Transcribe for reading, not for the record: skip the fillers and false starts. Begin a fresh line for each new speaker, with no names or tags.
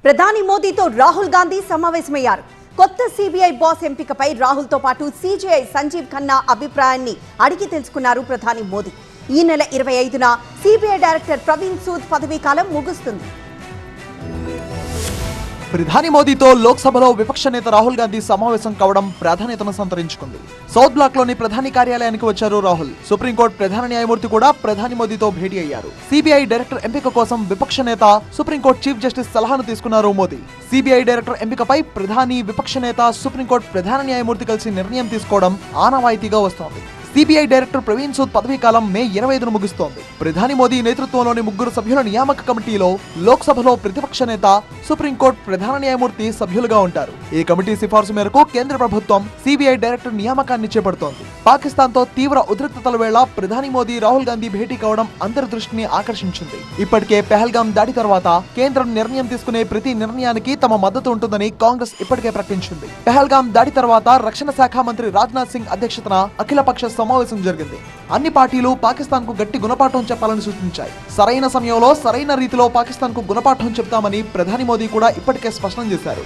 ప్రధాని మోదీతో రాహుల్ గాంధీ సమావేశమయ్యారు. కొత్త సిబిఐ బాస్ ఎంపికపై రాహుల్తో పాటు సిజేఐ సంజీవ్ ఖన్నా అభిప్రాయాన్ని అడిగి తెలుసుకున్నారు ప్రధాని మోదీ. ఈ నెల 25న సిబిఐ డైరెక్టర్ ప్రవీణ్ సూద్ పదవీకాలం ముగుస్తుంది.
ప్రధాని మోదీతో లోక్సభలో విపక్ష నేత రాహుల్ గాంధీ సమావేశం కావడం ప్రాధాన్యతను సంతరించుకుంది. సౌత్ బ్లాక్ లోని ప్రధాని కార్యాలయానికి వచ్చారు రాహుల్. సుప్రీంకోర్టు ప్రధాన న్యాయమూర్తి కూడా ప్రధాని మోదీతో భేటీ అయ్యారు. సిబిఐ డైరెక్టర్ ఎంపిక కోసం విపక్ష నేత సుప్రీంకోర్టు చీఫ్ జస్టిస్ సలహాను తీసుకున్నారు మోదీ. సిబిఐ డైరెక్టర్ ఎంపికపై ప్రధాని, విపక్ష నేత, సుప్రీంకోర్టు ప్రధాన న్యాయమూర్తి కలిసి నిర్ణయం తీసుకోవడం ఆనవాయితీగా వస్తోంది. సిబిఐ డైరెక్టర్ ప్రవీణ్ సూద్ పదవీకాలం మే 25న ముగుస్తోంది. ప్రధాని మోదీ నేతృత్వంలోని 3 సభ్యుల నియామక కమిటీలో లోక్సభలో ప్రతిపక్ష నేత, సుప్రీంకోర్టు ప్రధాన న్యాయమూర్తి సభ్యులుగా ఉంటారు. ఈ కమిటీ సిఫార్సు మేరకు కేంద్ర ప్రభుత్వం సిబిఐ డైరెక్టర్ నియామకాన్ని చేపడుతోంది. పాకిస్తాన్ తో తీవ్ర ఉద్రిక్తతల వేళ ప్రధాని మోదీ, రాహుల్ గాంధీ భేటీ కావడం అందరి దృష్టిని ఆకర్షించింది. ఇప్పటికే పెహల్గాం దాడి తర్వాత కేంద్రం నిర్ణయం తీసుకునే ప్రతి నిర్ణయానికి తమ మద్దతు ఉంటుందని కాంగ్రెస్ ఇప్పటికే ప్రకటించింది. పెహల్గాం దాడి తర్వాత రక్షణ శాఖ మంత్రి రాజ్నాథ్ సింగ్ అధ్యక్షతన అఖిలపక్ష సమావేశం జరిగింది. అన్ని పార్టీలు పాకిస్తాన్ కు గట్టి గుణపాఠం చెప్పాలని సూచించాయి. సరైన సమయంలో సరైన రీతిలో పాకిస్తాన్ కు గుణపాఠం చెప్తామని ప్రధాని మోదీ కూడా ఇప్పటికే స్పష్టం చేశారు.